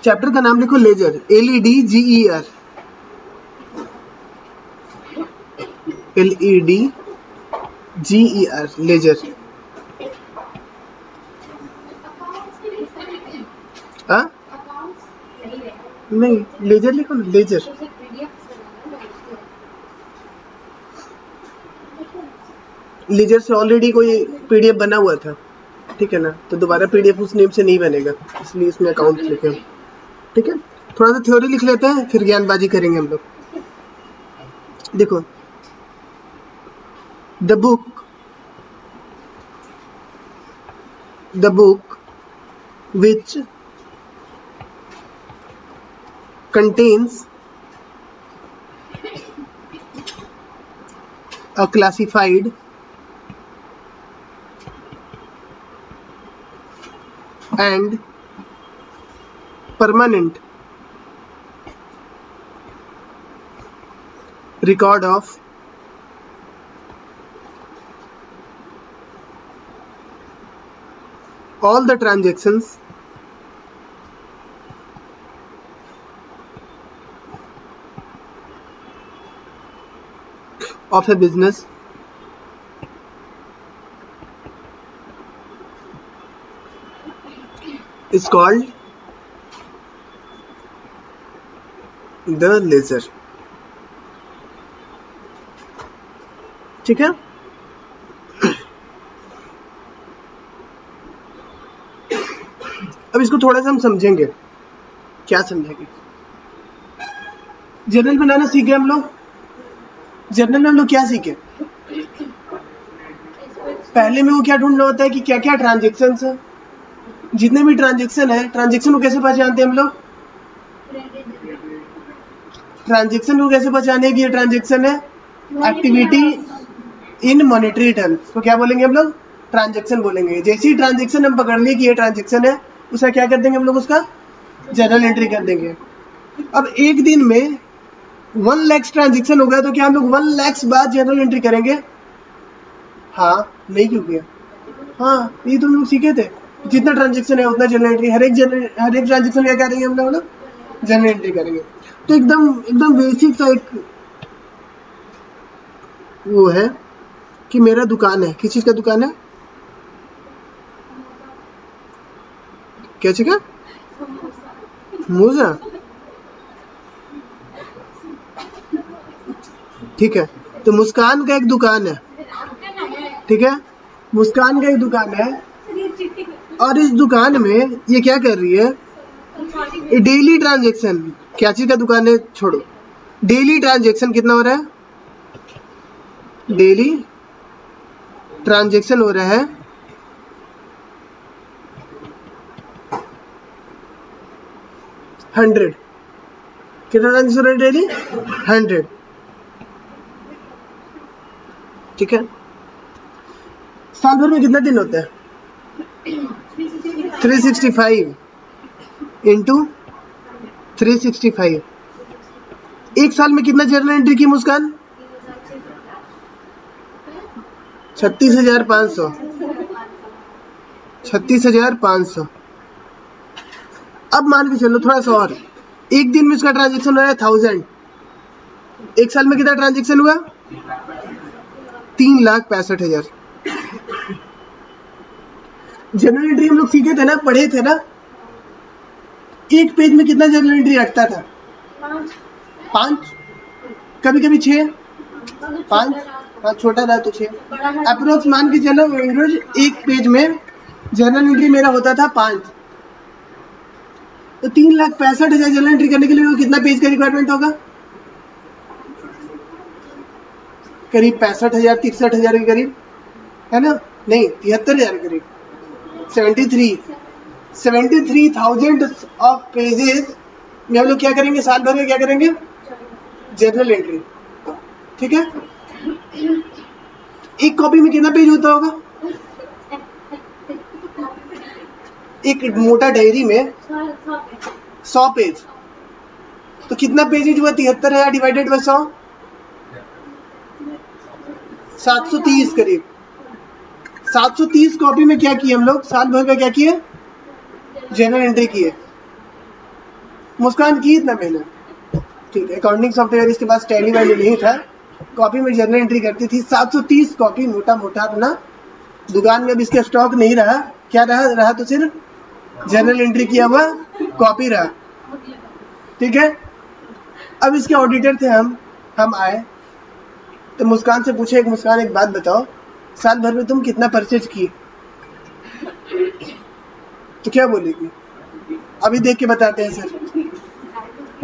Chapter का नाम लिखो लेजर, LEDGER, LEDGER, लेजर। हाँ नहीं, लेजर लिखो ना, लेजर। लेजर से ऑलरेडी कोई PDF बना हुआ था, ठीक है ना, तो दोबारा PDF उस नेम से नहीं बनेगा, इसलिए इसमें अकाउंट लिखे। ठीक है, थोड़ा सा थ्योरी लिख लेते हैं, फिर ज्ञानबाजी करेंगे हम लोग। देखो, the book which contains a classified and permanent record of all the transactions of a business is called the ledger। ठीक है, अब इसको थोड़ा सा हम समझेंगे। क्या समझेंगे? जर्नल बनाना सीखे हम लोग। जर्नल में हम लोग क्या सीखे? पहले में वो क्या ढूंढना होता है कि क्या क्या ट्रांजेक्शन है, जितने भी ट्रांजेक्शन है, ट्रांजेक्शन को कैसे पहचानते हैं हम लोग? ट्रांजेक्शन को कैसे पहचाने कि ये ट्रांजेक्शन है? एक्टिविटी इन मॉनेटरी टर्म्स तो क्या बोलेंगे हम लोग? ट्रांजेक्शन बोलेंगे। जैसे ही ट्रांजेक्शन हम पकड़ लिए कि ये ट्रांजेक्शन है, उसका क्या कर देंगे हम लोग? उसका जर्नल एंट्री कर देंगे। अब एक दिन में 1 लाख ट्रांजेक्शन हो गया तो क्या हम लोग 1 लाख बाद जर्नल एंट्री करेंगे? हाँ, नहीं क्यों किया? हाँ, ये तो हम लोग सीखे थे, जितना ट्रांजेक्शन है उतना जर्नल एंट्री। हर एक ट्रांजेक्शन क्या करेंगे हम लोग? जर्नल एंट्री करेंगे। तो एकदम बेसिक सा एक वो है कि मेरा दुकान है, किस चीज का दुकान है? क्या चीज का? मोजा। ठीक है, तो मुस्कान का एक दुकान है, ठीक है, मुस्कान का एक दुकान है, और इस दुकान में ये क्या कर रही है? Daily transaction. क्या चीज का दुकान है? छोड़ो, डेली ट्रांजेक्शन कितना हो रहा है? डेली ट्रांजेक्शन हो रहा है 100। कितना ट्रांजेक्शन हो रहा है डेली? 100। ठीक है, साल भर में कितना दिन होता है? 365 इंटू 365। एक साल में कितना जर्नल एंट्री की मुस्कान? 36,500। 36,500। अब मान के चलो थोड़ा सा और, एक दिन में उसका ट्रांजेक्शन हो रहा है 1000। एक साल में कितना ट्रांजेक्शन हुआ? 3,65,000। जर्नल एंट्री हम लोग सीखे थे ना, पढ़े थे ना, एक पेज में कितना जर्नल एंट्री रखता था? 5, कभी कभी 6, 5, हाँ छोटा था तो 6, अप्रोक्स मान के चलो एक पेज में जर्नल एंट्री मेरा होता था 5। तो 3,65,000 जर्नल एंट्री करने के लिए कितना पेज का रिक्वायरमेंट होगा? करीब 65,000 63,000 के करीब, है ना? नहीं, 73,000 के करीब, 73,000 ऑफ पेजेस में हम लोग क्या करेंगे? साल भर में क्या करेंगे? Journal entry. ठीक है, एक कॉपी में कितना पेज होता होगा? एक मोटा डायरी में 100 पेज, तो कितना पेजेज हुआ? 73,000 डिवाइडेड बाय 100, 730 करीब। 730 कॉपी में क्या किए हम लोग? साल भर में क्या किए? जर्नल एंट्री की है। मुस्कान की इतना मेहनत, ठीक है। अकाउंटिंग सॉफ्टवेयर इसके पास टैली वैली नहीं था, कॉपी में जर्नल एंट्री करती थी। 730 कॉपी मोटा मोटा अपना दुकान में। अब इसका स्टॉक नहीं रहा, क्या रहा तो सिर्फ जर्नल एंट्री किया हुआ कॉपी रहा, ठीक है। अब इसके ऑडिटर थे हम आए तो मुस्कान से पूछे, मुस्कान एक बात बताओ, साल भर में तुम कितना परचेज किए? तो क्या बोलेगी? अभी देख के बताते हैं सर।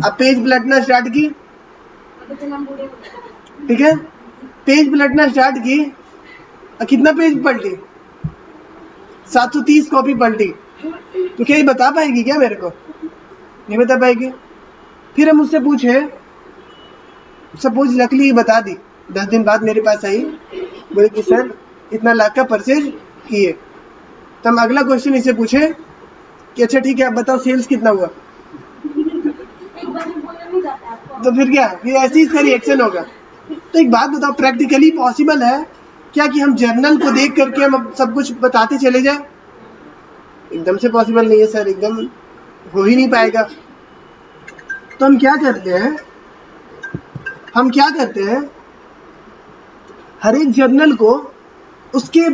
अब पेज पलटना स्टार्ट की, ठीक है, पेज पलटना स्टार्ट की, कितना पेज पलटी? 730 कॉपी पलटी। तो क्या ये बता पाएगी क्या मेरे को? नहीं बता पाएगी। फिर हम उससे पूछे, सपोज लकली बता दी, 10 दिन बाद मेरे पास आई, बोले कि सर इतना लाख का परचेज किए। तो हम अगला क्वेश्चन इसे पूछे कि अच्छा ठीक है आप बताओ सेल्स कितना हुआ? तो फिर क्या, फिर ऐसे ही इसका रिएक्शन होगा। तो एक बात बताओ, प्रैक्टिकली पॉसिबल है क्या कि हम जर्नल को देख करके हम सब कुछ बताते चले जाए? एकदम से पॉसिबल नहीं है सर, एकदम हो ही नहीं पाएगा। तो हम क्या करते हैं, हर एक जर्नल को उसके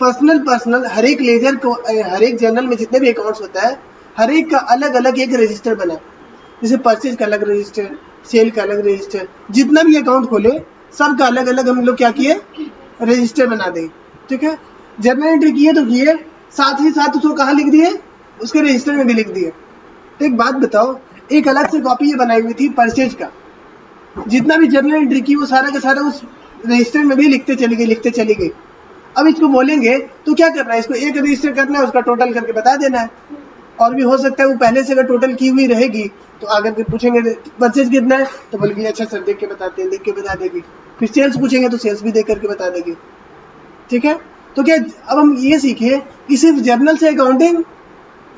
पर्सनल हर एक लेजर को, हर एक जर्नल में जितने भी अकाउंट्स होता है, हर एक का अलग अलग एक रजिस्टर बना। जैसे परचेज का अलग रजिस्टर, सेल का अलग रजिस्टर, जितना भी अकाउंट खोले सब का अलग अलग हम लोग क्या किए, रजिस्टर बना दें, ठीक है। जर्नल एंट्री किए तो किए, साथ ही साथ उसको कहाँ लिख दिए, उसके रजिस्टर में भी लिख दिए। तो एक बात बताओ, एक अलग से कॉपी ये बनाई हुई थी परचेज का, जितना भी जर्नल एंट्री की वो सारा का सारा उस रजिस्टर में भी लिखते चली गई। अब इसको बोलेंगे तो क्या करना है, इसको एक रजिस्टर करना है, उसका टोटल करके बता देना है। और भी हो सकता है वो पहले से अगर टोटल की हुई रहेगी तो आगे फिर पूछेंगे परचेज कितना है, तो बोलेगी अच्छा सर देख के बताते हैं, देख के बता देगी। फिर सेल्स पूछेंगे तो सेल्स भी देख करके बता देगी, ठीक है। तो क्या अब हम ये सीखे कि सिर्फ जर्नल से अकाउंटिंग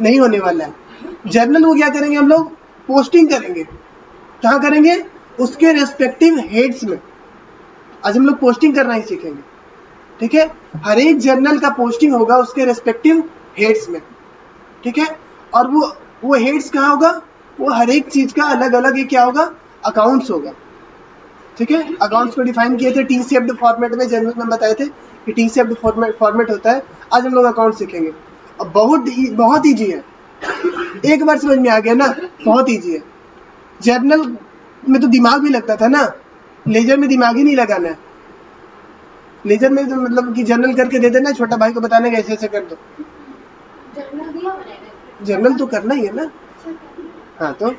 नहीं होने वाला है। जर्नल को क्या करेंगे हम लोग, पोस्टिंग करेंगे। कहाँ करेंगे? उसके रेस्पेक्टिव हेड्स में। आज हम लोग पोस्टिंग करना ही सीखेंगे, ठीक है। हर एक जर्नल का पोस्टिंग होगा उसके रेस्पेक्टिव हेड्स में, ठीक है। और वो हेड्स कहाँ होगा, वो हर एक चीज का अलग अलग ये क्या होगा, अकाउंट्स होगा, ठीक है। अकाउंट्स को डिफाइन किए थे टी शेप्ड फॉर्मेट में, जर्नल में बताए थे कि टी शेप्ड फॉर्मेट होता है। आज हम लोग अकाउंट सीखेंगे। अब बहुत ईजी है, एक बार समझ में आ गया ना, बहुत ईजी है। जर्नल में तो दिमाग भी लगता था ना, लेजर में दिमाग ही नहीं लगाना है। लेजर में तो मतलब कि जर्नल करके दे देना, छोटा भाई को बताने का ऐसे ऐसे कर दो, जर्नल तो करना ही है ना। हाँ तो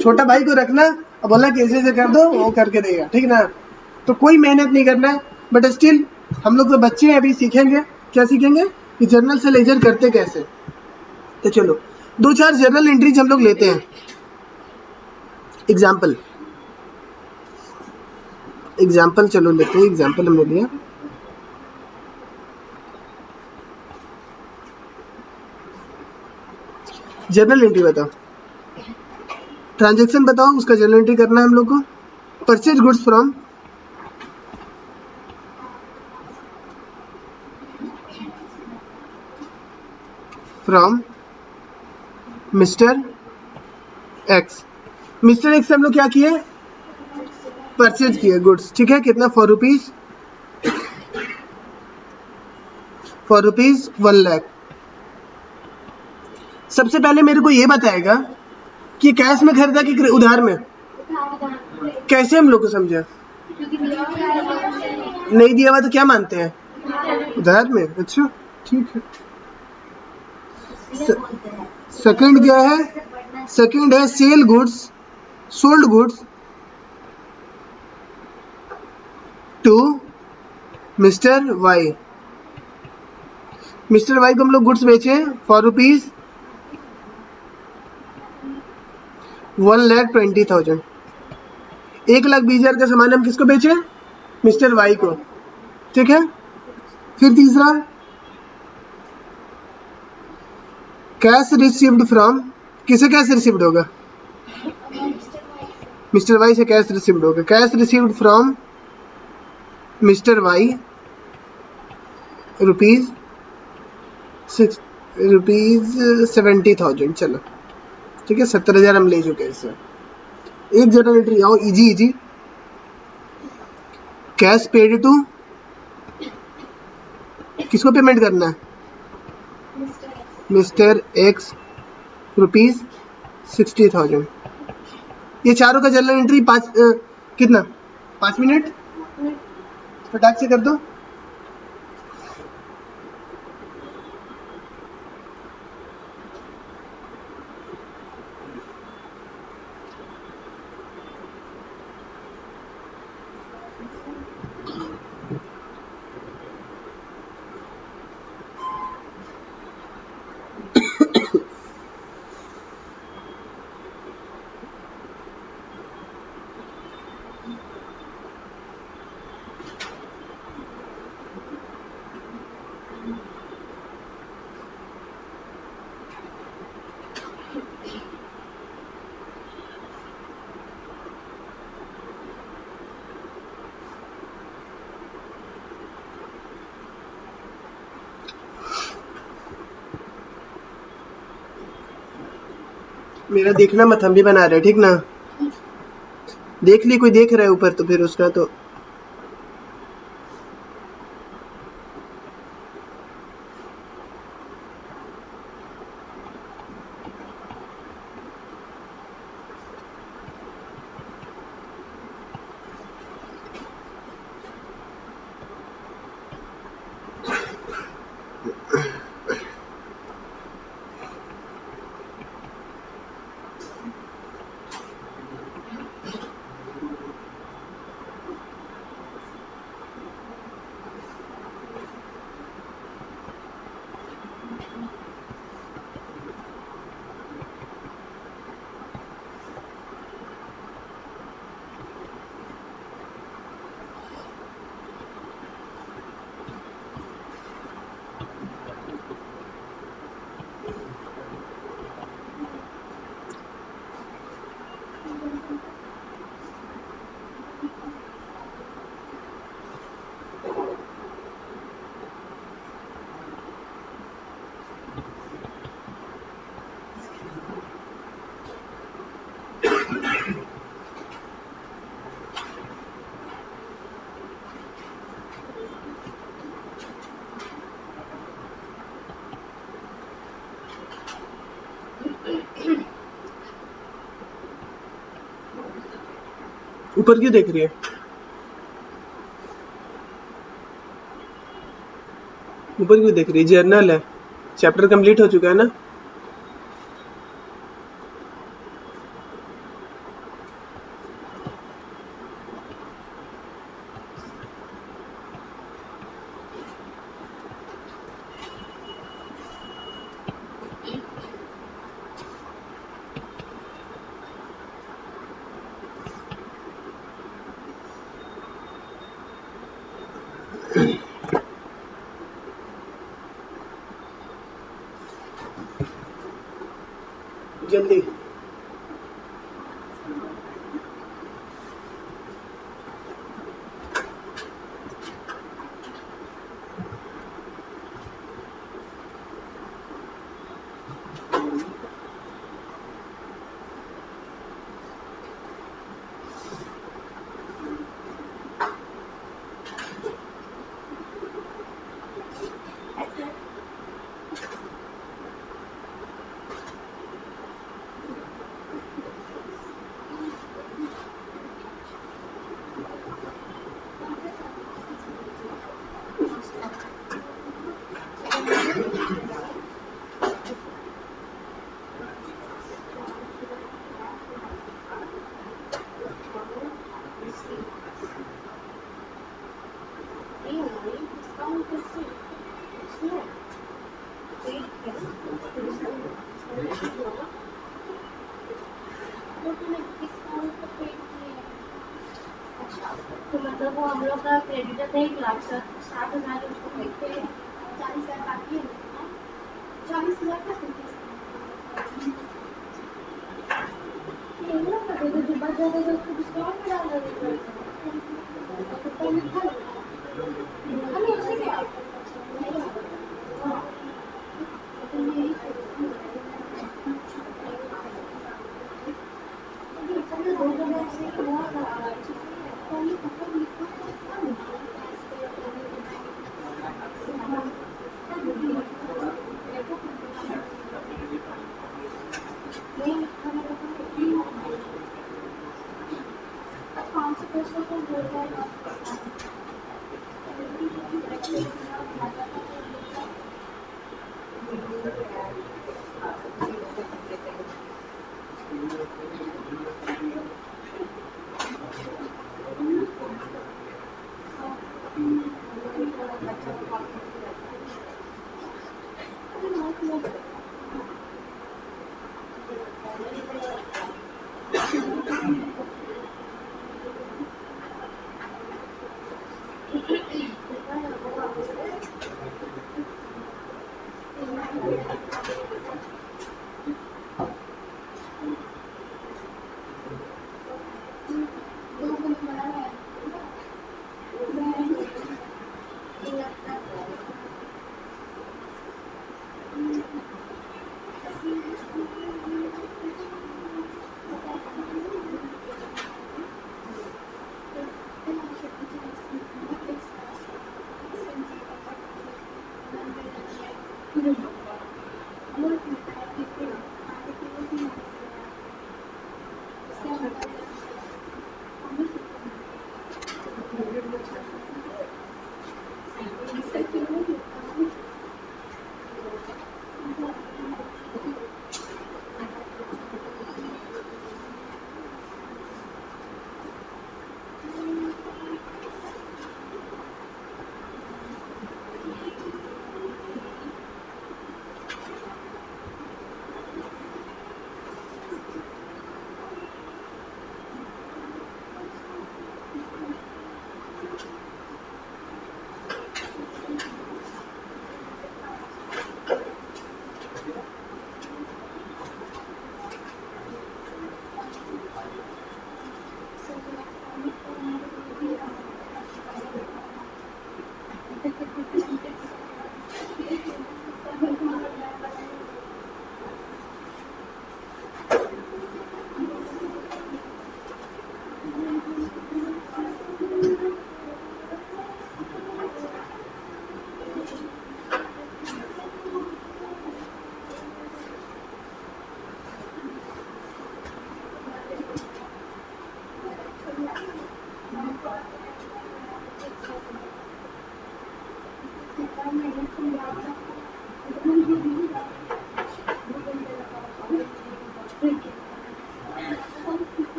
छोटा भाई को रखना और बोला कि ऐसे ऐसे कर दो, वो करके देगा, ठीक ना। तो कोई मेहनत नहीं करना है, बट स्टिल हम लोग तो बच्चे हैं, अभी सीखेंगे। क्या सीखेंगे कि जर्नल से लेजर करते कैसे। तो चलो 2-4 जर्नल एंट्रीज हम लोग लेते हैं। एग्जाम्पल चलो लेते हैं, एग्जाम्पल हमने लिया। जर्नल एंट्री बताओ, ट्रांजैक्शन बताओ, उसका जर्नल एंट्री करना है हम लोग को। Purchase goods from mister x. Mister x से हम लोग क्या किए, परचेज किए गुड्स, ठीक है। कितना, फॉर रुपीज 1 लाख। सबसे पहले मेरे को ये बताएगा कि कैश में खरीदा कि उधार में, कैसे हम लोग को समझा, नहीं दिया हुआ तो क्या मानते हैं, उधार में। अच्छा ठीक है। सेकंड क्या है, सेकंड है sale goods, sold goods to mister Y. Mister Y को हम लोग गुड्स बेचे फॉर रुपीज 1,20,000। 1,20,000 का सामान हम किसको बेचे, मिस्टर वाई को, ठीक है। फिर तीसरा कैश रिसीव्ड फ्रॉम, किसे कैश रिसीव्ड होगा, मिस्टर वाई से कैश रिसीव्ड होगा। Cash received from mister Y rupees ₹70,000 चलो ठीक है, 70,000 हम ले चुके हैं इससे। एक जर्नल एंट्री आओ, easy easy. Cash paid to, किसको पेमेंट करना है? Mister X ₹60,000। ये चारों का जर्नल एंट्री कितना 5 मिनट फटाक से कर दो। मेरा देखना मत, हम भी बना रहे हैं ठीक ना। देख ली, कोई देख रहा है ऊपर तो फिर उसका तो ऊपर क्यों देख रही है? ऊपर क्यों देख रही है? जर्नल है, चैप्टर कंप्लीट हो चुका है ना। जल्दी तो मतलब वो हम लोग का क्रेडिटर था 1,60,000 उसको देखते हैं 40,000 बाकी है 40,000 का ये लोग कर देते जो बच जाते तो उसको डिस्काउंट में डाल देते तो लिखा हमें उसे क्या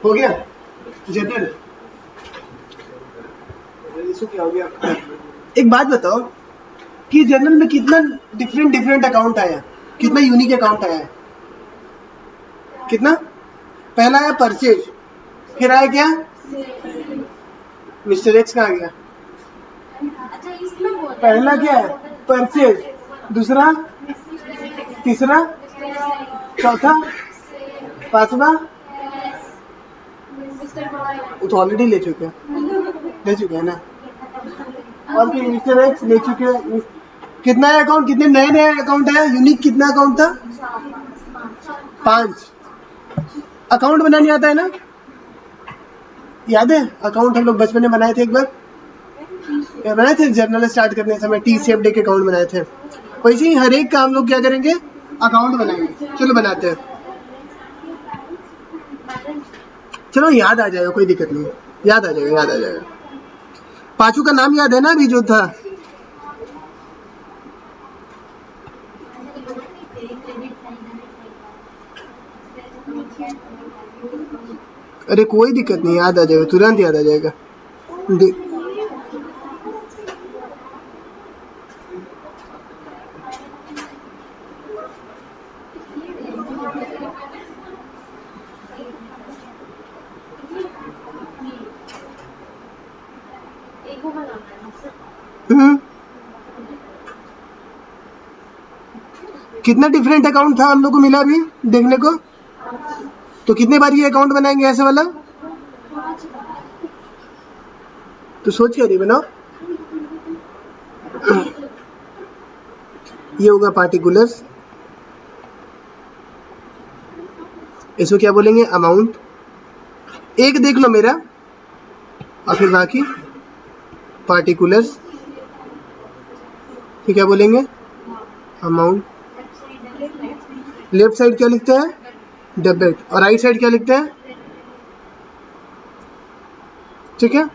हो गया जनरल? इसको क्या हो गया? एक बात बताओ कि जनरल में कितना डिफरेंट अकाउंट आया, कितना यूनिक अकाउंट आया है? कितना? पहला आया परचेज, फिर आया क्या? मिस्टर एक्स कहाँ गया? पहला क्या है? परचेज, दूसरा, तीसरा, चौथा, पांचवा, वो तो ऑलरेडी ले चुके हैं ना। और फिर मिस्टर एक्स ले चुके हैं। कितना है अकाउंट? कितने नए अकाउंट है? यूनिक कितना अकाउंट था? 5। अकाउंट बनाने आता है ना? याद है अकाउंट हम लोग बचपन में बनाए थे एक बार? क्या बनाए थे? जर्नल स्टार्ट करने समय टी शेप्ड एक अकाउंट बनाए थे। वैसे ही हर एक का हम लोग क्या करेंगे? अकाउंट बनाएंगे। चलो बनाते हैं। चलो याद आ जाएगा, कोई दिक्कत नहीं, याद आ जाएगा। पांचों का नाम याद है ना अभी जो था? अरे कोई दिक्कत नहीं, याद आ जाएगा, तुरंत याद आ जाएगा। कितना डिफरेंट अकाउंट था हम लोग को मिला अभी देखने को? तो कितने बार ये अकाउंट बनाएंगे ऐसे वाला? तो सोच क्या रही बनाओ। ये होगा पार्टिकुलर्स, इसको क्या बोलेंगे, अमाउंट। एक देख लो मेरा, और फिर बाकी पार्टिकुलर्स, फिर क्या बोलेंगे, अमाउंट। लेफ्ट साइड क्या लिखते हैं, डेबिट, और राइट साइड क्या लिखते हैं, ठीक है।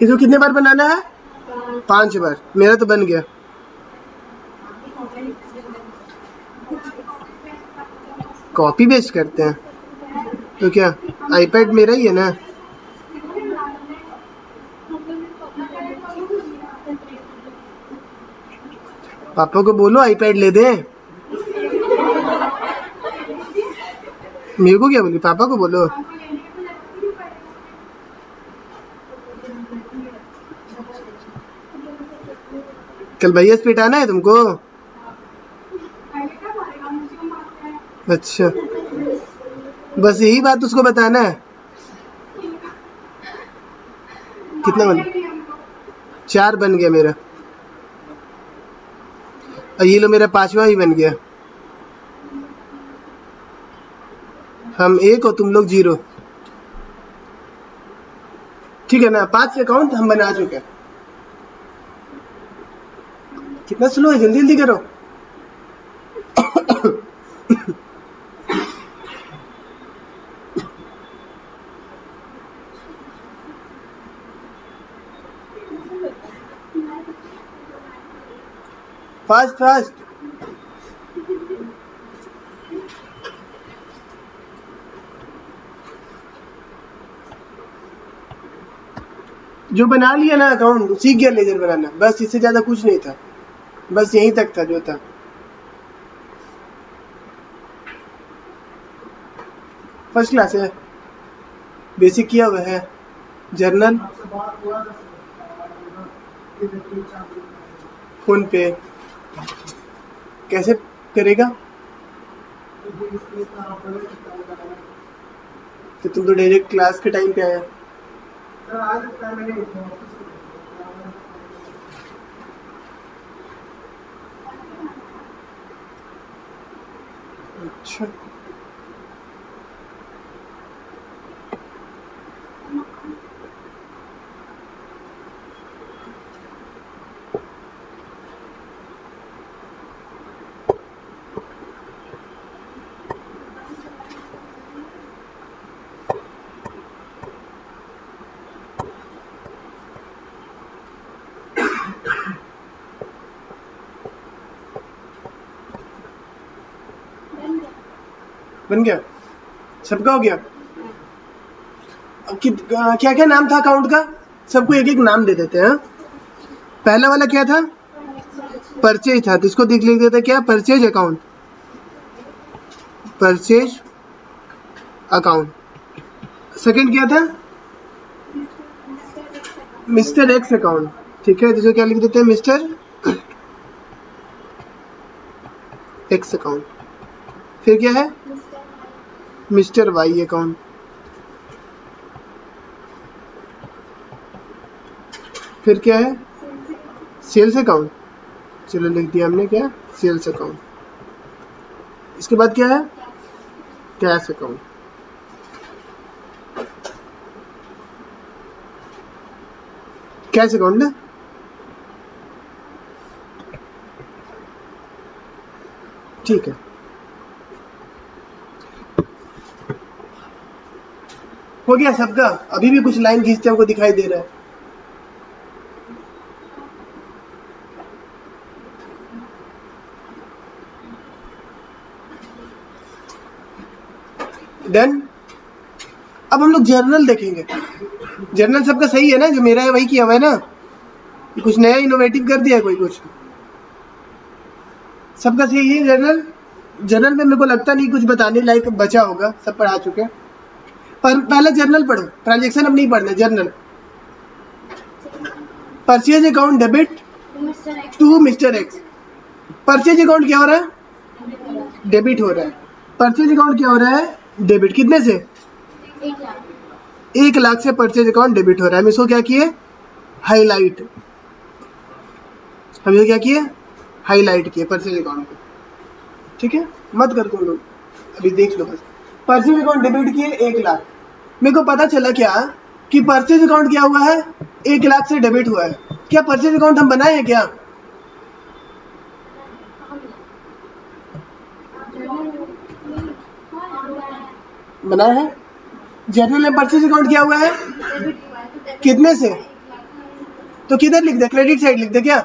इसको कितने बार बनाना है, 5 बार। मेरा तो बन गया। कॉपी पेस्ट करते हैं तो क्या, आईपैड मेरा ही है ना। पापा को बोलो आईपैड ले दे। मेरे को क्या बोली, पापा को बोलो। कल भैया से पिटाना है तुमको। अच्छा, बस यही बात उसको बताना है। कितना बन, 4 बन गया मेरा, और ये लो मेरा 5वां ही बन गया। हम 1 और तुम लोग 0, ठीक है ना। 5 अकाउंट हम बना चुके हैं। कितना स्लो है, जल्दी जल्दी करो। Fast fast. जो बना लिया ना अकाउंट, सीख गया लेजर बनाना, बस इससे ज्यादा कुछ नहीं था, बस यहीं तक था जो था। फर्स्ट क्लास है, बेसिक किया हुआ है। जर्नल, फोन पे कैसे करेगा, तो तुम तो डायरेक्ट क्लास के टाइम पे आया। अच्छा, बन गया, सबका हो गया। अब क्या क्या नाम था अकाउंट का, सबको एक एक नाम दे देते हैं। पहला वाला क्या था, परचेज था, तो इसको लिख देते क्या, purchase account, purchase account. Second क्या था, मिस्टर एक्स अकाउंट, ठीक है, जिसको क्या लिख देते हैं, मिस्टर एक्स अकाउंट। फिर क्या है, मिस्टर वाई अकाउंट। फिर क्या है, सेल्स अकाउंट, चलो लिख दिया हमने क्या, सेल्स अकाउंट। इसके बाद क्या है, कैश अकाउंट। कैश अकाउंट ना, ठीक है। हो गया सबका, अभी भी कुछ लाइन खींचते हमको दिखाई दे रहा है। डन। अब हम लोग जर्नल देखेंगे। जर्नल सबका सही है ना, जो मेरा है वही किया हुआ है ना, कुछ नया इनोवेटिव कर दिया है कोई कुछ, सबका सही है जर्नल। जर्नल में मेरे को लगता नहीं कुछ बताने लायक बचा होगा, सब पढ़ा चुके हैं। पर पहले जर्नल पढ़ो, ट्रांजेक्शन अब नहीं पढ़ना, journal. Purchase account debit to mister X. Purchase account क्या हो रहा है, डेबिट हो रहा है। परचेज अकाउंट क्या हो रहा है, डेबिट। कितने से, 1 लाख से परचेज अकाउंट डेबिट हो रहा है। हम इसको क्या किए, हाईलाइट, हम ये क्या किए, हाईलाइट किए परचेज अकाउंट को, ठीक है, मत कर तुम लोग, अभी देख लो बस। परचेज अकाउंट डेबिट किए 1 लाख, मेरे को पता चला क्या कि परचेज अकाउंट क्या हुआ है, 1 लाख से डेबिट हुआ है। क्या परचेज अकाउंट हम बनाए हैं क्या? बनाया है। जनरल में परचेज अकाउंट क्या हुआ है, कितने से, तो किधर लिख दे, क्रेडिट साइड लिख दे क्या,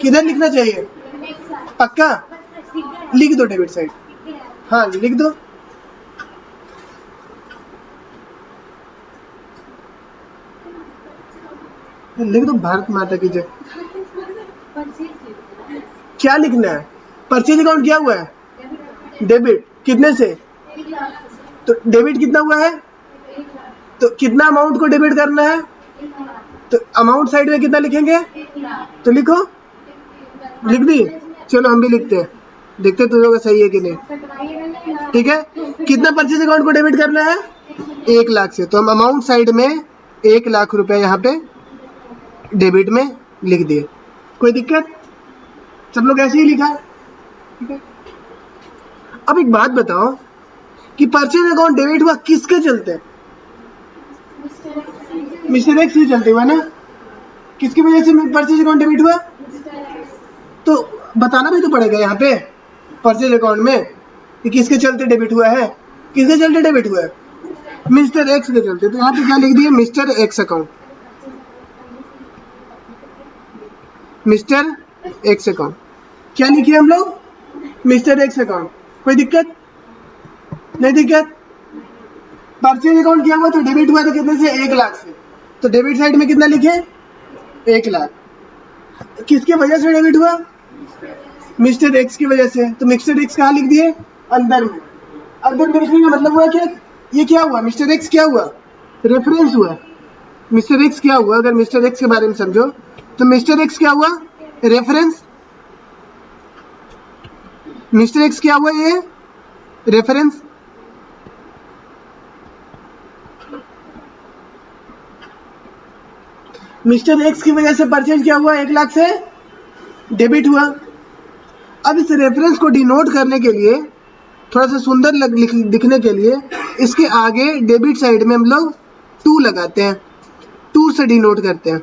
किधर लिखना चाहिए, पक्का लिख दो डेबिट साइड, हाँ लिख दो। लिख दो भारत माता की जय। क्या लिखना है, परचेज अकाउंट क्या हुआ है, डेबिट, कितने से, तो डेबिट कितना हुआ है, तो कितना अमाउंट को डेबिट करना है, तो अमाउंट साइड में कितना लिखेंगे, तो लिखो, लिख दी, चलो हम भी लिखते हैं, देखते तुम लोग का सही है कि नहीं, ठीक है। कितना परचेज अकाउंट को डेबिट करना है, 1 लाख से, तो हम अमाउंट साइड में 1 लाख रुपए यहाँ पे डेबिट में लिख दिए, कोई दिक्कत, सब लोग ऐसे ही लिखा है, ठीक है। अब एक बात बताओ कि परचेज अकाउंट डेबिट हुआ किसके चलते, मिस्टर एक्स से चलते हुआ ना, किसकी वजह से परचेज अकाउंट डेबिट हुआ, तो बताना भी तो पड़ेगा यहाँ पे परचेज अकाउंट में कि किसके चलते डेबिट हुआ है, किसके चलते डेबिट हुआ है, मिस्टर एक्स के चलते, तो यहाँ पे क्या लिख दिए, mister x account, mister x account, क्या लिखे हम लोग, मिस्टर एक्स अकाउंट, कोई दिक्कत नहीं, दिक्कत। परचेज अकाउंट क्या हुआ, तो डेबिट हुआ तो कितने से, 1 लाख से, तो डेबिट साइड में कितना लिखे, 1 लाख, किसके वजह से डेबिट हुआ, मिस्टर एक्स की वजह से, तो मिस्टर एक्स कहाँ लिख दिए, अंदर में, अंदर में लिखने का मतलब हुआ क्या, ये क्या हुआ, मिस्टर एक्स क्या हुआ, रेफरेंस हुआ, मिस्टर एक्स क्या हुआ, अगर मिस्टर एक्स के बारे में समझो तो मिस्टर एक्स क्या हुआ, रेफरेंस, मिस्टर एक्स क्या हुआ, ये रेफरेंस, मिस्टर एक्स की वजह से परचेज क्या हुआ, 1 लाख से डेबिट हुआ। अब इस रेफरेंस को डिनोट करने के लिए, थोड़ा सा सुंदर दिखने के लिए, इसके आगे डेबिट साइड में हम लोग 2 लगाते हैं, 2 से डिनोट करते हैं,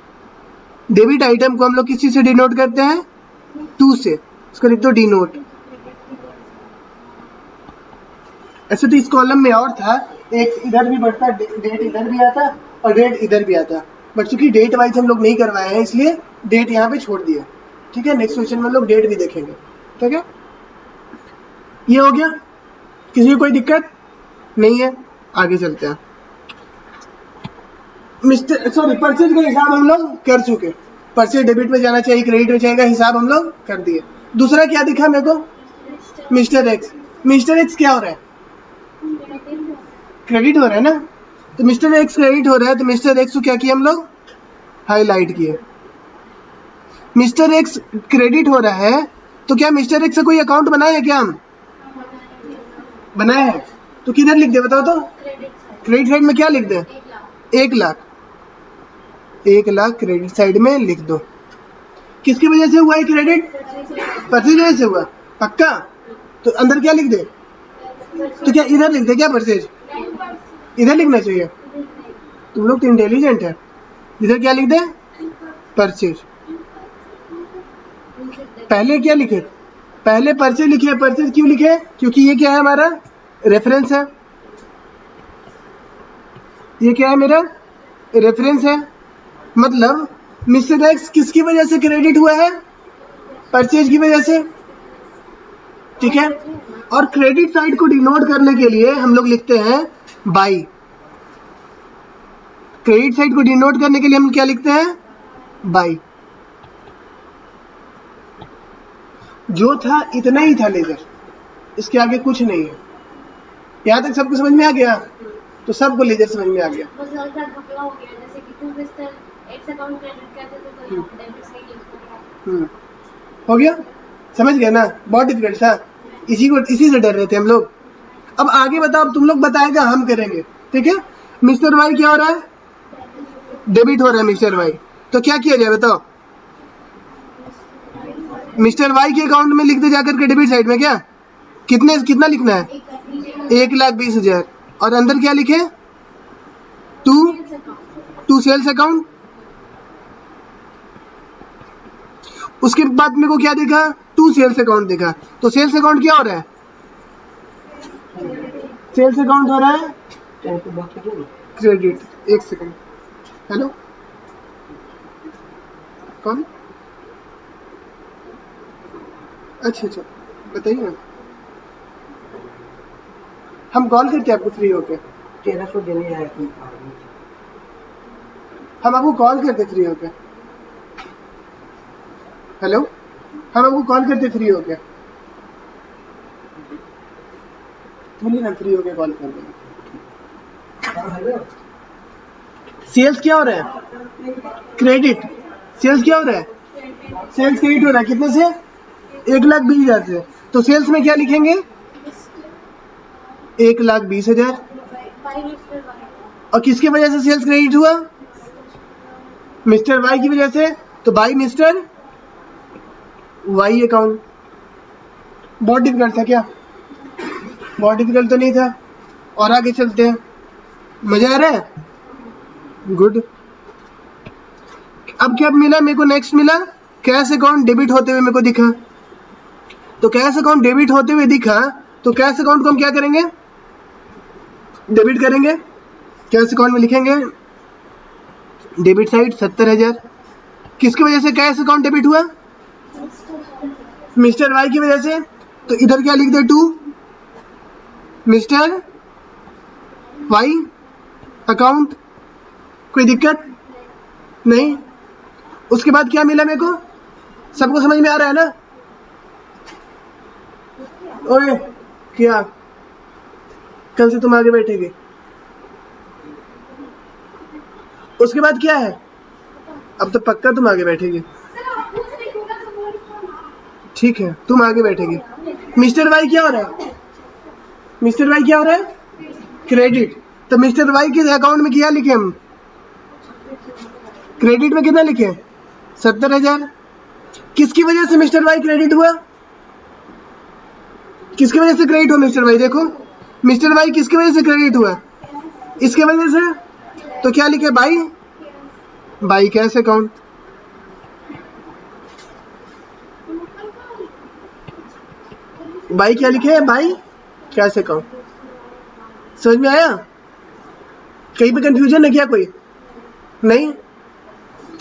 डेबिट आइटम को हम लोग किस चीज से डिनोट करते हैं, 2 से, इसको लिख दो डिनोट। ऐसे तो इस कॉलम में और था, एक इधर भी बढ़ता, डेट इधर भी आता और डेट इधर भी आता, बट चूंकि डेट वाइज हम लोग नहीं करवाए हैं इसलिए डेट यहाँ पे छोड़ दिया, ठीक है। नेक्स्ट क्वेश्चन में हम लोग डेट भी देखेंगे, ठीक है। ये हो गया, किसी को कोई दिक्कत नहीं है, आगे चलते हैं। परचेज का हिसाब हम लोग कर चुके, परचेज डेबिट में जाना चाहिए, क्रेडिट में जाएगा, हिसाब हम लोग कर दिए। दूसरा क्या दिखा मेरे को, मिस्टर एक्स, मिस्टर एक्स क्या हो रहा है, क्रेडिट हो रहा है ना, तो मिस्टर एक्स क्रेडिट हो रहा है, तो मिस्टर एक्स को क्या किया हम लोग, हाईलाइट किए। मिस्टर एक्स क्रेडिट हो रहा है, तो क्या मिस्टर एक्स से कोई अकाउंट बनाया है क्या, हम बनाया है, तो किधर लिख दे बताओ तो, क्रेडिट साइड में क्या लिख दे, 1 लाख, 1 लाख क्रेडिट साइड में लिख दो। किसकी वजह से हुआ है क्रेडिट, परचेज वजह से हुआ, पक्का, तो अंदर क्या लिख दे, तो क्या इधर लिख दे क्या, परचेज इधर लिखना चाहिए, तुम लोग तो इंटेलिजेंट है, इधर क्या लिख दे, परचेज, पहले क्या लिखे, पहले परचेज लिखे, परचेज क्यों लिखे, क्योंकि ये क्या है, हमारा रेफरेंस है, ये क्या है, मेरा रेफरेंस है, मतलब मिस्टर एक्स किसकी वजह से क्रेडिट हुआ है, परचेज की वजह से, ठीक है। और क्रेडिट साइड को डिनोट करने के लिए हम लोग लिखते हैं बाई, क्रेडिट साइड को डिनोट करने के लिए हम क्या लिखते हैं, बाई। जो था इतना ही था लेजर, इसके आगे कुछ नहीं है, यहाँ तक सबको समझ में आ गया, तो सबको लेजर समझ में आ गया, हो गया, समझ गया ना, बहुत डिफिकल्ट था, इसी से डर रहे थे हम लोग। अब आगे बताओ, अब तुम लोग बताएगा, हम करेंगे, ठीक है। मिस्टर वाई क्या हो रहा है, डेबिट हो रहा है मिस्टर वाई, तो क्या किया जाए बताओ? मिस्टर वाई के अकाउंट में लिख दे जाकर के डेबिट साइड में। क्या कितना लिखना है? 1,20,000। और अंदर क्या लिखे? To sales account. उसके बाद मेरे को क्या देखा? टू सेल्स अकाउंट देखा। तो सेल्स अकाउंट क्या हो रहा है? सेल्स अकाउंट हो रहा है क्रेडिट। एक सेकंड। हेलो, कौन? अच्छा, बताइए ना। हम कॉल करते हैं आपको फ्री होके। 1300 देने आया तुम। हम आपको कॉल करते फ्री होके। हेलो, हम आपको कॉल करते फ्री होके। बोलिए ना, फ्री होके कॉल कर देंगे। हेलो, सेल्स क्या हो रहा है? क्रेडिट। सेल्स क्या हो रहा है? सेल्स क्रेडिट हो रहा है। कितने से? 1,20,000 से। तो सेल्स में क्या लिखेंगे? 1,20,000। और किसकी वजह से सेल्स क्रेडिट हुआ? मिस्टर वाई की वजह से। तो बाई मिस्टर वाई अकाउंट। बहुत डिफिकल्ट था क्या? बहुत डिफिकल्ट तो नहीं था। और आगे चलते हैं। मजा आ रहा है? गुड। अब क्या मिला मेरे को? नेक्स्ट मिला कैश अकाउंट डेबिट होते हुए मेरे को दिखा। तो कैश अकाउंट डेबिट होते हुए दिखा, तो कैश अकाउंट को हम क्या करेंगे? डेबिट करेंगे। कैश अकाउंट में लिखेंगे डेबिट साइड 70,000। किसकी वजह से कैश अकाउंट डेबिट हुआ? मिस्टर वाई की वजह से। तो इधर क्या लिख दे? To mister Y account. कोई दिक्कत नहीं। उसके बाद क्या मिला मेरे को? सबको समझ में आ रहा है ना? ओए क्या, कल से तुम आगे बैठेगे। उसके बाद क्या है? अब तो पक्का तुम आगे बैठेगी। ठीक है, तुम आगे बैठेगी। मिस्टर वाई क्या हो रहा है? मिस्टर वाई क्या हो रहा है? क्रेडिट। तो मिस्टर वाई के अकाउंट में क्या लिखे हम? क्रेडिट में कितना लिखे? 70,000। किसकी वजह से मिस्टर वाई क्रेडिट हुआ? किसकी वजह से क्रेडिट हुआ मिस्टर वाई? देखो, मिस्टर वाई किसकी वजह से क्रेडिट हुआ? इसके वजह से। तो क्या लिखे? By cash account. बाई क्या लिखे है? By cash account. समझ में आया? कहीं पे कंफ्यूजन है क्या कोई? नहीं?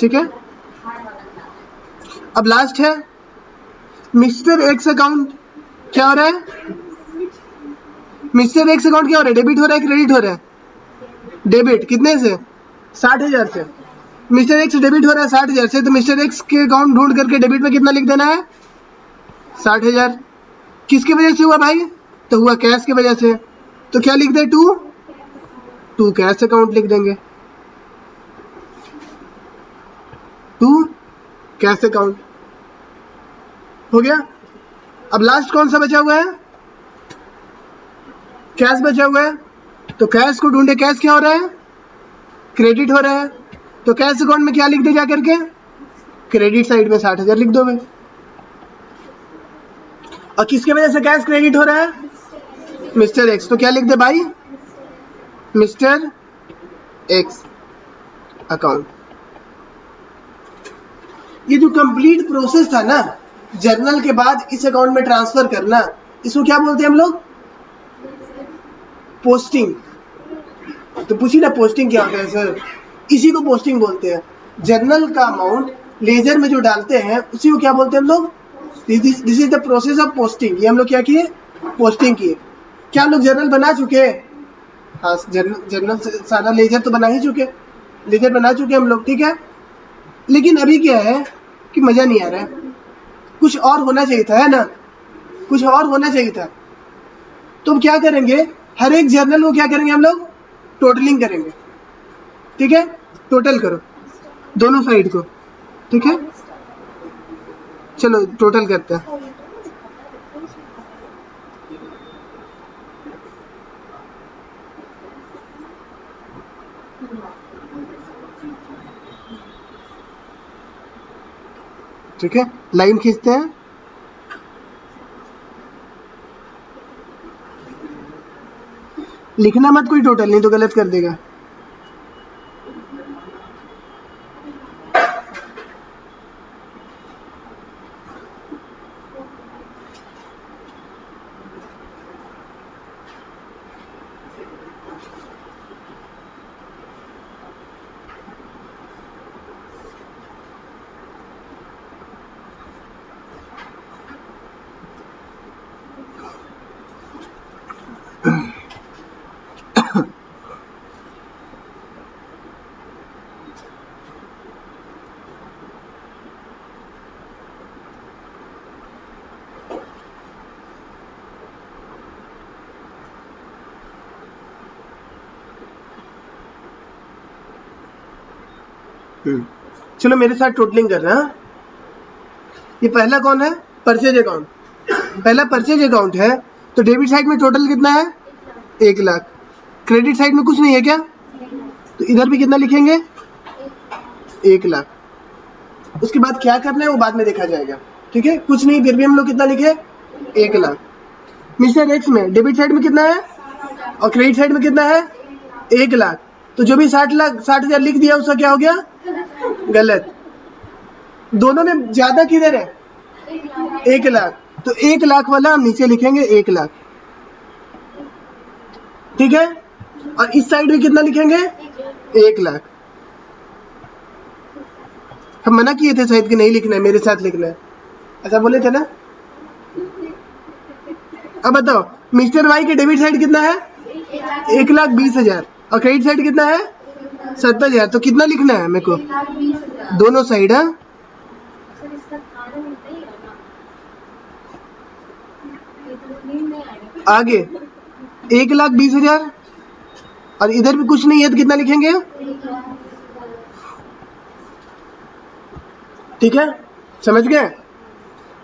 ठीक है। अब लास्ट है मिस्टर एक्स अकाउंट। क्या हो रहा है? मिस्टर एक्स अकाउंट क्या हो रहा है? डेबिट हो रहा है, क्रेडिट हो रहा है? डेबिट। कितने से? 60,000 से। मिस्टर एक्स डेबिट हो रहा है 60,000 से। तो मिस्टर एक्स के अकाउंट ढूंढ करके डेबिट में कितना लिख देना है? 60,000। किसकी वजह से हुआ भाई? तो हुआ कैश की वजह से। तो क्या लिख दे? टू कैश अकाउंट लिख देंगे। टू कैश अकाउंट हो गया। अब लास्ट कौन सा बचा हुआ है? कैश बचा हुआ है। तो कैश को ढूंढे। कैश क्या हो रहा है? क्रेडिट हो रहा है। तो कैश अकाउंट में क्या लिख दे जा करके? क्रेडिट साइड में 60,000 लिख दो भाई। और किसकी वजह से कैश क्रेडिट हो रहा है? Mister x. तो क्या लिख दे भाई? Mister x account. ये जो कंप्लीट प्रोसेस था ना, जर्नल के बाद इस अकाउंट में ट्रांसफर करना, इसको क्या बोलते हैं हम लोग? पोस्टिंग। तो पूछिए ना, पोस्टिंग क्या होता है सर? इसी को पोस्टिंग बोलते हैं। जर्नल का अमाउंट लेजर में जो डालते हैं उसी को क्या बोलते हैं हम लोग? This is the process of posting. ये हम लोग क्या किए? पोस्टिंग किए। क्या हम लोग जर्नल बना चुके हैं? हाँ, जर्नल सारा लेजर तो बना ही चुके, लेजर बना चुके हम लोग। ठीक है, लेकिन अभी क्या है कि मजा नहीं आ रहा है। कुछ और होना चाहिए था, है ना? कुछ और होना चाहिए था। तो हम क्या करेंगे? हर एक जर्नल को क्या करेंगे हम लोग? टोटलिंग करेंगे। ठीक है, टोटल करो दोनों साइड को। ठीक है, चलो टोटल करते हैं। ठीक है, लाइन खींचते हैं। लिखना मत कोई टोटल, नहीं तो गलत कर देगा। चलो मेरे साथ टोटलिंग कर रहे हैं। ये पहला कौन है? Purchase account. पहला परचेज अकाउंट है, तो डेबिट साइड में टोटल कितना है? 1 लाख। क्रेडिट साइड में कुछ नहीं है क्या? तो इधर भी कितना लिखेंगे? 1 लाख। उसके बाद क्या करना है वो बाद में देखा जाएगा, ठीक है। कुछ नहीं, फिर भी हम लोग कितना लिखे? 1 लाख। मिस्टर एक्स में डेबिट साइड में कितना है और क्रेडिट साइड में कितना है? 1 लाख। तो जो भी 60,000 लिख दिया उसका क्या हो गया? गलत। दोनों में ज्यादा किधर है? 1 लाख। तो 1 लाख वाला हम नीचे लिखेंगे 1 लाख, ठीक है। और इस साइड में कितना लिखेंगे? 1 लाख। हम मना किए थे शायद कि नहीं लिखना है, मेरे साथ लिखना है, ऐसा बोले थे ना। अब बताओ, मिस्टर वाई के डेबिट साइड कितना है? 1,20,000 और क्रेडिट साइड कितना है? 70,000। तो कितना लिखना है मेरे को? दोनों साइड। हाँ, आगे 1,20,000 और इधर भी कुछ नहीं है तो कितना लिखेंगे? ठीक है, समझ गए।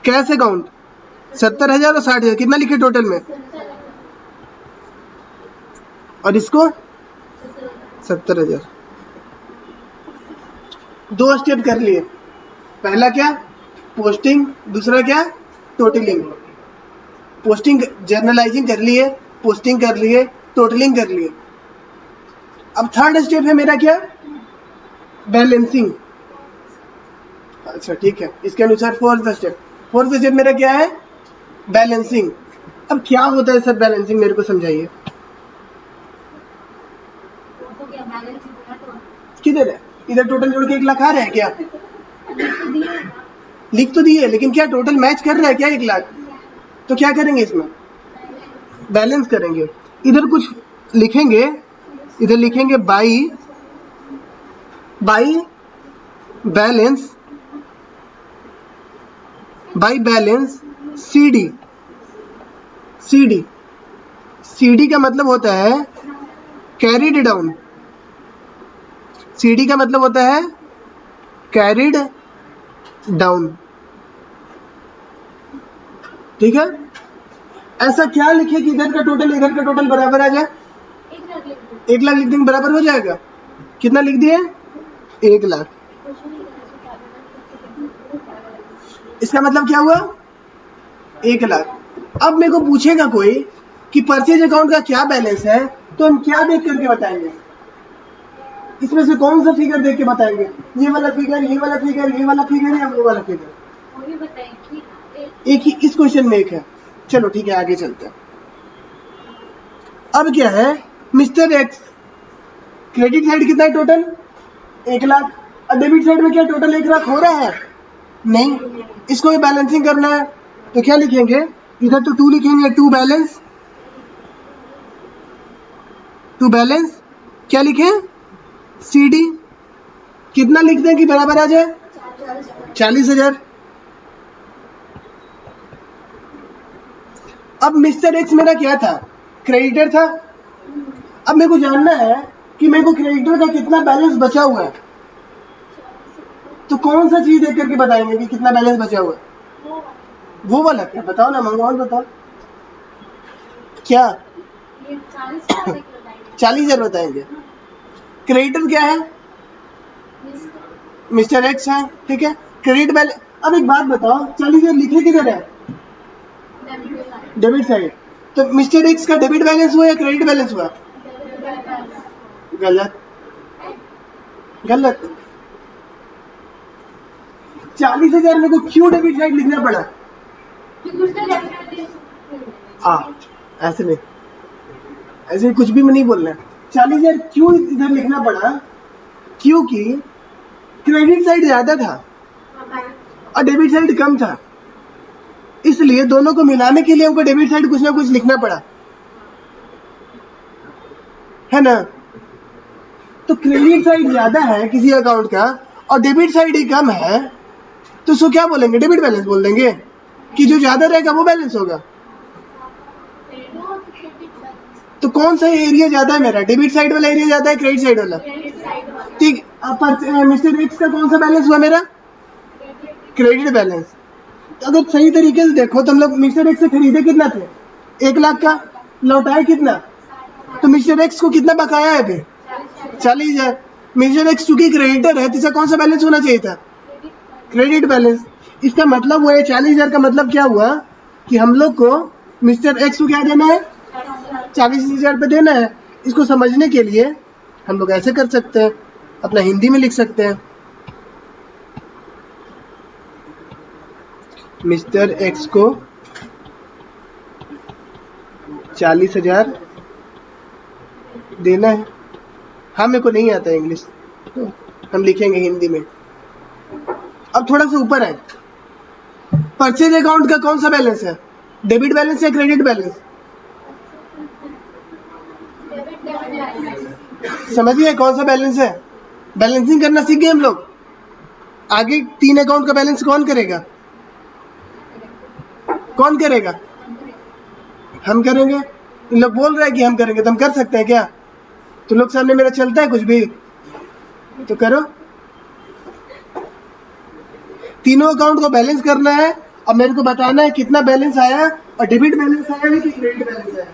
कैश अकाउंट 70,000 और 60,000, कितना लिखे टोटल में? और इसको 70,000। 2 स्टेप कर लिए। पहला क्या? पोस्टिंग। दूसरा क्या? टोटलिंग। पोस्टिंग जर्नलाइजिंग कर लिए, पोस्टिंग कर लिए, टोटलिंग कर लिए। अब थर्ड स्टेप है मेरा क्या? बैलेंसिंग। अच्छा ठीक है, इसके अनुसार फोर्थ स्टेप मेरा क्या है? बैलेंसिंग। अब क्या होता है सर बैलेंसिंग, मेरे को समझाइए। किधर है? इधर टोटल जोड़ के 1 लाख आ रहा है क्या? लिख तो दिए, लेकिन क्या टोटल मैच कर रहा है क्या 1 लाख? तो क्या करेंगे इसमें? बैलेंस करेंगे। इधर कुछ लिखेंगे, इधर लिखेंगे बाई बैलेंस CD का मतलब होता है कैरिड डाउन। CD का मतलब होता है कैरिड डाउन, ठीक है। ऐसा क्या लिखे कि इधर का टोटल बराबर आ जाए? 1 लाख लिख देंगे, बराबर हो जाएगा। कितना लिख दिए? 1 लाख। इसका मतलब क्या हुआ? 1 लाख। अब मेरे को पूछेगा कोई कि परचेज अकाउंट का क्या बैलेंस है, तो हम क्या देख करके बताएंगे? इसमें से कौन सा फिगर देख के बताएंगे? ये वाला फिगर, ये वाला फिगर, ये वाला फिगर या वो वाला फिगर? एक ही इस क्वेश्चन में एक है। चलो ठीक है, आगे चलते हैं। अब क्या है? मिस्टर एक्स क्रेडिट साइड कितना है टोटल? 1 लाख। और डेबिट साइड में क्या टोटल 1 लाख हो रहा है? नहीं। इसको भी बैलेंसिंग करना है, तो क्या लिखेंगे? इधर तो 2 लिखेंगे, टू बैलेंस क्या लिखें? CD। कितना लिख दें कि बराबर आ जाए? 40,000। अब मिस्टर एक्स मेरा क्या था? क्रेडिटर था। अब मेरे को जानना है कि मेरे को क्रेडिटर का कितना बैलेंस बचा हुआ है। तो कौन सा चीज देख करके बताएंगे कि कितना बैलेंस बचा हुआ है? वो वाला क्या? बताओ ना मंगवाओ, बताओ क्या? 40,000 बताएंगे। क्रेडिटर क्या है? मिस्टर एक्स है, ठीक है। क्रेडिट बैलेंस अब एक बात बताओ, 40,000 लिखे किधर है? Debit side. तो मिस्टर एक्स का डेबिट बैलेंस हुआ या क्रेडिट बैलेंस हुआ? गलत, गलत। 40,000 मेरे को क्यों डेबिट साइड लिखना पड़ा? ऐसे नहीं, ऐसे कुछ भी नहीं बोलना है। 40,000 क्यों इधर लिखना पड़ा? क्योंकि क्रेडिट साइड ज्यादा था और डेबिट साइड कम था, इसलिए दोनों को मिलाने के लिए हमको डेबिट साइड कुछ ना कुछ लिखना पड़ा, है ना? तो क्रेडिट साइड ज्यादा है किसी अकाउंट का और डेबिट साइड ही कम है, तो उसको क्या बोलेंगे? डेबिट बैलेंस बोल देंगे कि जो ज्यादा रहेगा वो बैलेंस होगा। तो कौन सा एरिया ज्यादा है मेरा? डेबिट साइड वाला एरिया ज्यादा है, क्रेडिट साइड वाला? ठीक। मिस्टर एक्स का कौन सा बैलेंस हुआ मेरा? Credit balance. तो अगर सही तरीके से देखो तो हम लोग मिस्टर एक्स से खरीदे कितना थे? 1 लाख का, लौटाए कितना? तो मिस्टर एक्स को कितना बकाया है अभी? 40,000। मिस्टर एक्स चूंकि क्रेडिटर है तो इसका कौन सा बैलेंस होना चाहिए था? Credit balance. इसका मतलब हुआ 40,000 का मतलब क्या हुआ कि हम लोग को मिस्टर एक्स को क्या देना है? 40,000 रुपये देना है। इसको समझने के लिए हम लोग ऐसे कर सकते हैं, अपना हिंदी में लिख सकते हैं, मिस्टर एक्स को 40,000 देना है। हाँ, मेरे को नहीं आता इंग्लिश तो हम लिखेंगे हिंदी में। अब थोड़ा सा ऊपर है, परचेज अकाउंट का कौन सा बैलेंस है? डेबिट बैलेंस या क्रेडिट बैलेंस? समझिए कौन सा बैलेंस है? बैलेंसिंग करना सीख गए हम लोग। आगे 3 अकाउंट का बैलेंस कौन करेगा? कौन करेगा? हम करेंगे। इन लोग बोल रहे हैं कि हम करेंगे, तो हम कर सकते हैं क्या? तो लोग सामने मेरा चलता है कुछ भी? तो करो। तीनों अकाउंट को बैलेंस करना है और मेरे को बताना है कितना बैलेंस आया और डेबिट बैलेंस आया है कि क्रेडिट बैलेंस आया।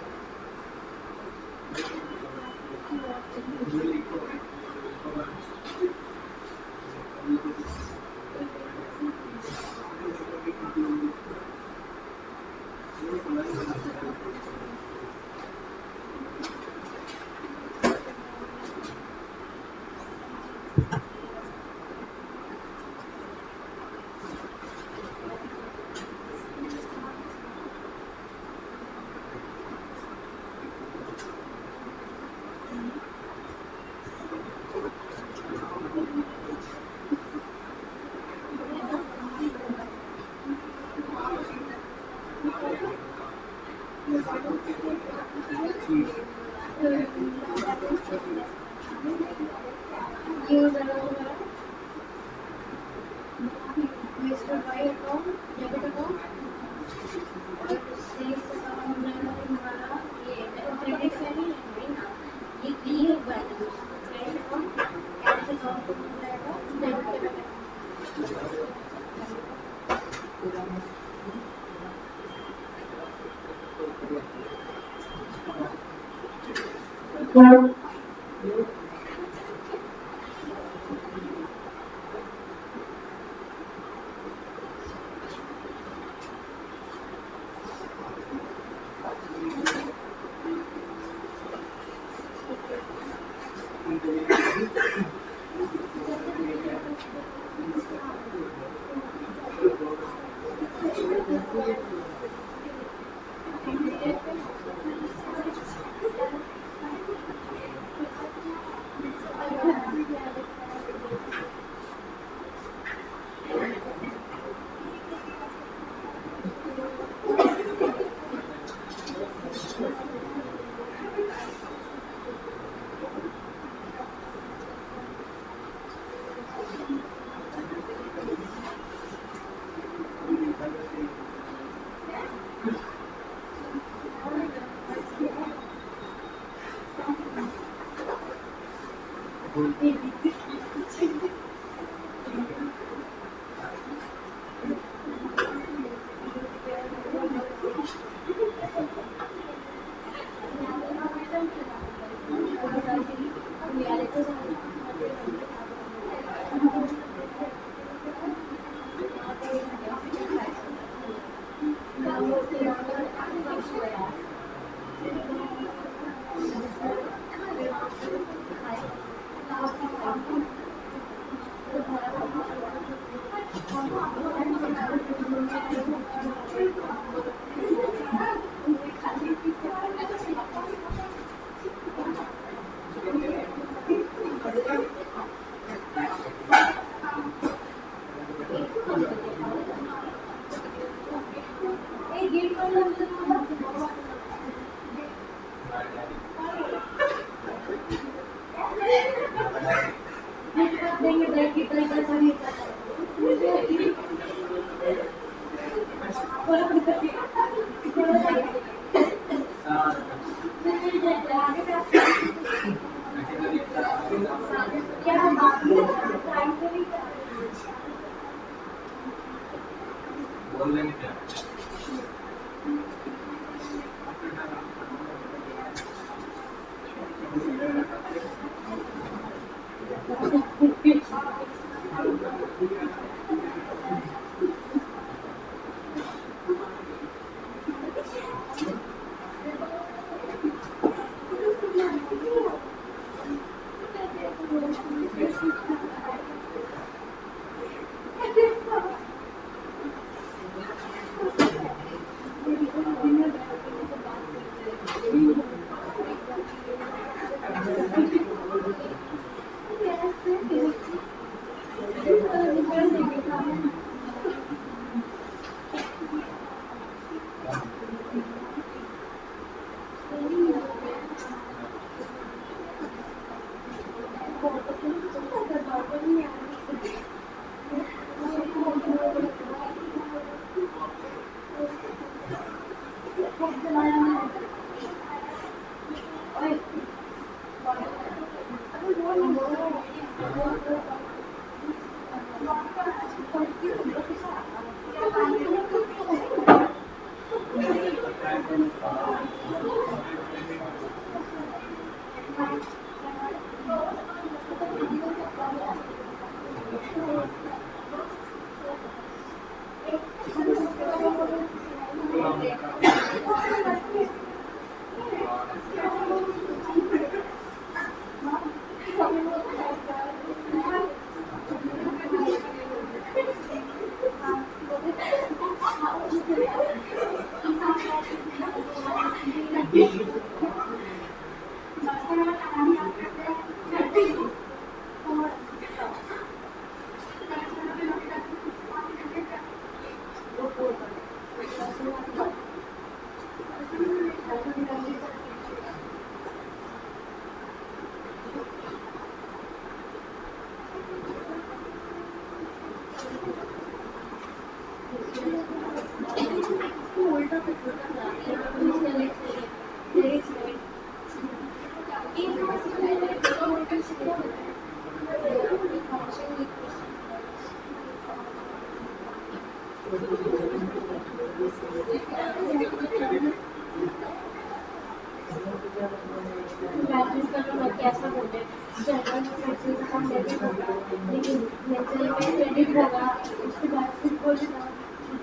कैसा बोले जनरल में हम डेबिट होगा लेकिन नेचर में क्रेडिट होगा उसके बाद फिर बोलेगा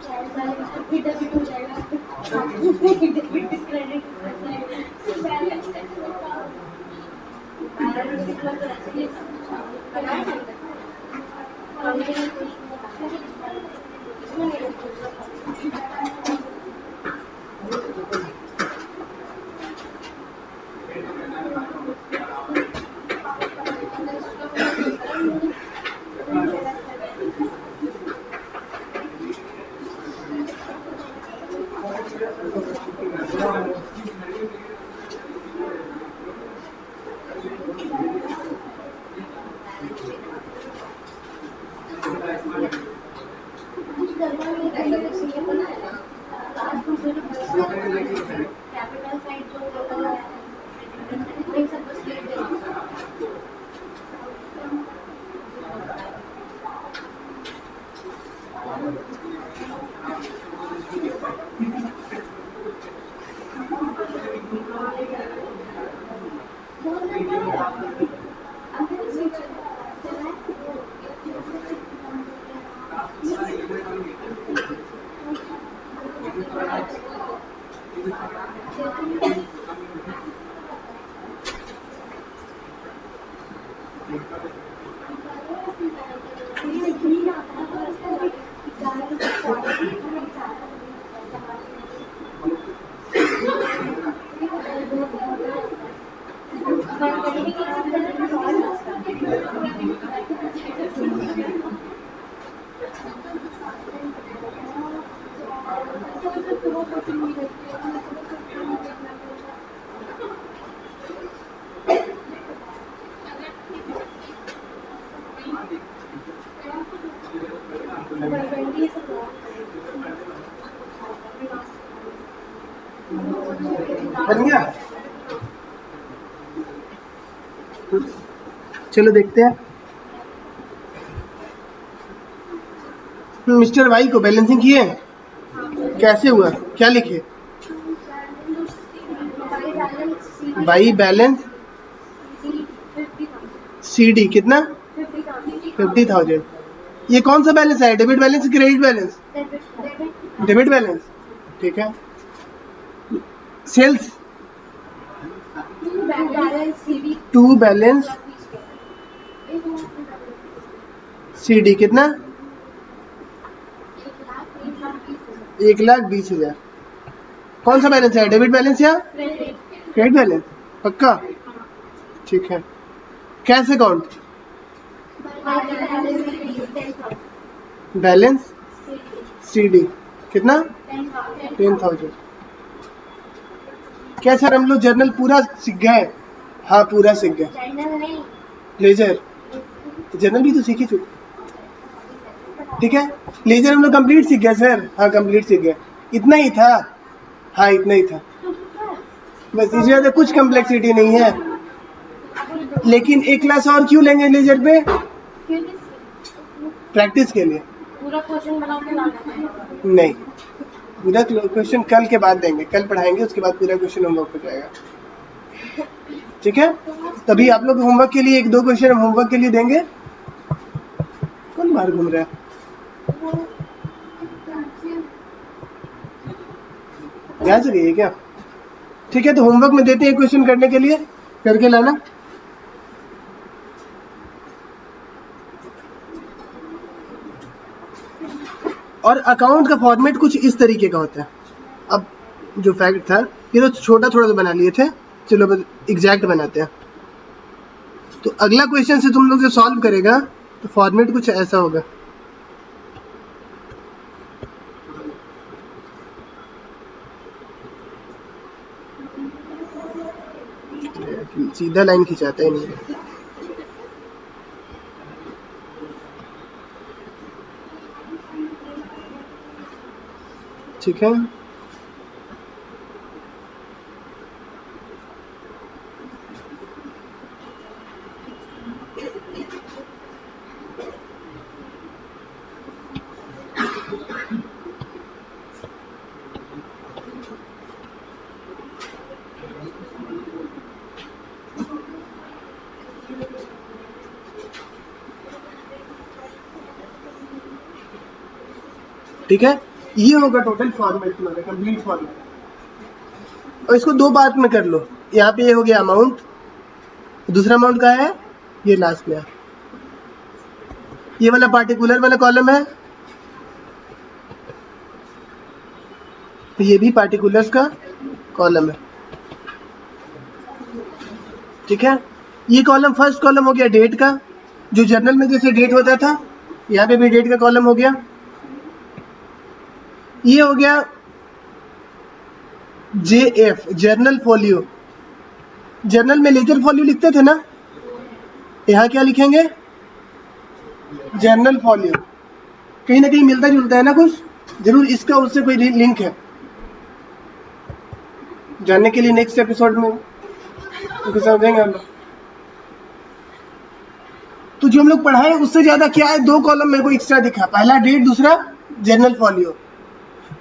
4 साल उसका फिर डेबिट हो जाएगा फिर डेबिट क्रेडिट फिर बैलेंस कैसे होगा बैलेंस कैपिटल साइड जो होता है सब बन गया। चलो देखते हैं। मिस्टर वाई को बैलेंसिंग किए, कैसे हुआ, क्या लिखे? वाई बैलेंस CD कितना? 50,000। ये कौन सा बैलेंस है, debit balance credit balance? Debit balance, ठीक है। सेल्स टू बैलेंस CD कितना? 1,20,000। कौन सा बैलेंस है, डेबिट बैलेंस या क्रेडिट बैलेंस? पक्का, ठीक है। कैश अकाउंट बैलेंस CD कितना? 10,000। क्या सर हम लोग जर्नल पूरा सीख गए? हाँ पूरा सीख गए। लेजर, जर्नल भी तो सीखे चुके, ठीक है। लेजर हम लोग कंप्लीट सीख गए सर, हाँ कंप्लीट सीख गए। इतना ही था, हाँ इतना ही था, बस इससे ज्यादा कुछ कम्प्लेक्सिटी नहीं है। लेकिन एक क्लास और क्यों लेंगे लेजर पे? प्रैक्टिस के लिए। पूरा क्वेश्चन बना के लाना नहीं, पूरा क्वेश्चन कल के बाद देंगे, कल पढ़ाएंगे, उसके बाद पूरा क्वेश्चन होमवर्क हो जाएगा, ठीक है। तभी आप लोग होमवर्क के लिए 1-2 क्वेश्चन हम होमवर्क के लिए देंगे। कौन बाहर घूम रहा है? गैस रही है क्या? ठीक है, तो होमवर्क में देते हैं क्वेश्चन करने के लिए, करके लाना। और अकाउंट का फॉर्मेट कुछ इस तरीके का होता है। अब जो फैक्ट था ये तो छोटा थोड़ा तो बना लिए थे, चलो बस एग्जैक्ट बनाते हैं। तो अगला क्वेश्चन से तुम लोग जो सॉल्व करेगा तो फॉर्मेट कुछ ऐसा होगा। सीधा लाइन खिंचाता ही नहीं, ठीक है। ठीक है, ये होगा टोटल फॉर्मेट तुम्हारा, कंप्लीट फॉर्मेट। और इसको 2 पार्ट में कर लो। यहाँ पे ये हो गया अमाउंट, दूसरा अमाउंट का है ये लास्ट में है। ये वाला पार्टिकुलर वाला कॉलम है, तो ये भी पार्टिकुलर्स का कॉलम है, ठीक है। ये कॉलम फर्स्ट कॉलम हो गया डेट का, जो जर्नल में जैसे डेट होता था यहाँ पे भी डेट का कॉलम हो गया। ये हो गया JF जर्नल फोलियो। जर्नल में लेजर फोलियो लिखते थे ना, यहाँ क्या लिखेंगे, जर्नल फोलियो। कहीं ना कहीं मिलता जुलता है ना कुछ, जरूर इसका उससे कोई लिंक है। जानने के लिए नेक्स्ट एपिसोड में समझेंगे हम लोग। तो जो हम लोग पढ़ाए उससे ज्यादा क्या है, 2 कॉलम मेरे को एक्स्ट्रा दिखा, पहला डेट, दूसरा जर्नल फॉलियो।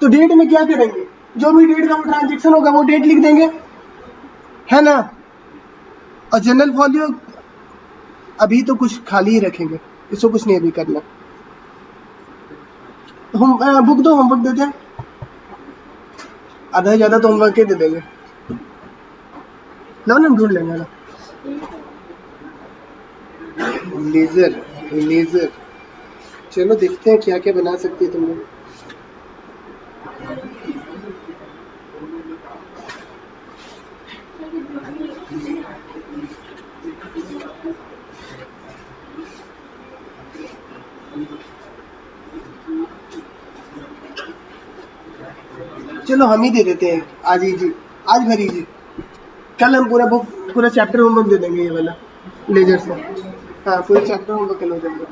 तो डेट में क्या करेंगे, जो भी डेट का वो ट्रांजेक्शन होगा वो डेट लिख देंगे, है ना। और जर्नल फॉलियो अभी तो कुछ खाली ही रखेंगे, इसको कुछ नहीं अभी करना। बुक दो, होमवर्क देते हैं, आधा से ज्यादा तो होमवर्क ही दे देंगे। लो ना, हम ढूंढ लेंगे ना। लेजर, लेजर, चलो देखते हैं क्या क्या बना सकती है तुम लोग। चलो हम ही दे देते हैं आज ही जी, आज भर ही जी। कल हम पूरा बुक, पूरा चैप्टर होमवर्क दे देंगे ये वाला लेजर से। हाँ, पूरा चैप्टर होमवर्क कल हो जाएगा।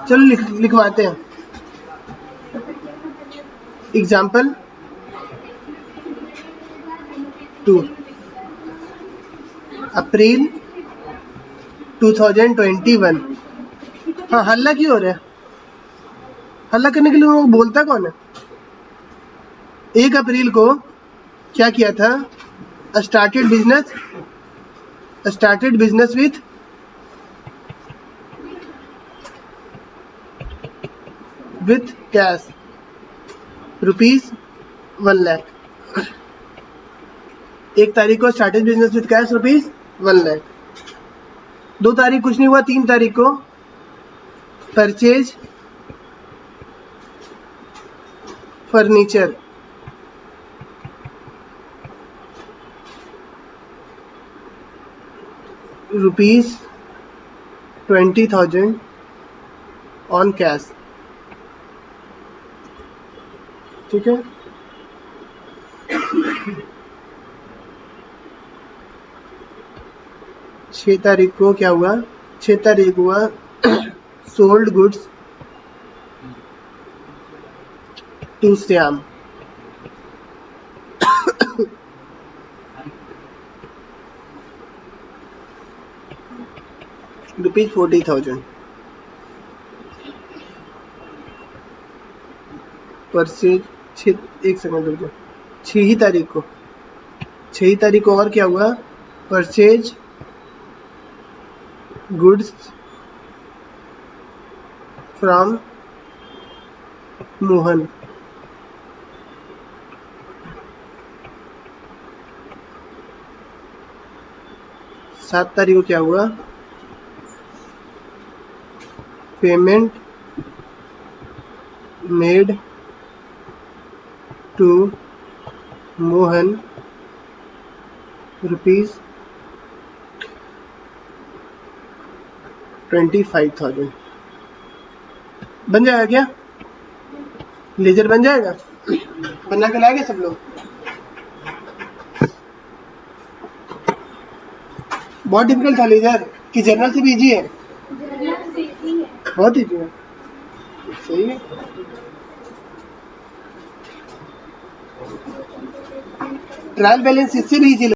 चलो लिखवाते हैं। एग्जाम्पल 2, अप्रैल 2021। हाँ, हल्ला क्यों हो रहा है? हल्ला करने के लिए वो बोलता कौन है? 1 अप्रैल को क्या किया था? Started business with cash ₹1,00,000। 1 तारीख को स्टार्टेड बिजनेस विथ कैश ₹1,00,000। 2 तारीख कुछ नहीं हुआ। 3 तारीख को परचेज फर्नीचर ₹20,000 ऑन कैश। ठीक है। 6 तारीख को क्या हुआ? 6 तारीख हुआ sold goods to Shyam ₹40,000। Purchase 1 second रुको। 6 ही तारीख को और क्या हुआ? Purchase goods from Mohan. 7 तारीख को क्या हुआ? Payment made to Mohan ₹25,000। बन जाएगा क्या? लेजर बन जाएगा? बना के लाएंगे सब लोग? बहुत डिफिकल्ट था लेजर कि जर्नल से भी इजी है? बहुत इजी है। सही है। ट्रायल बैलेंस इससे भी इजी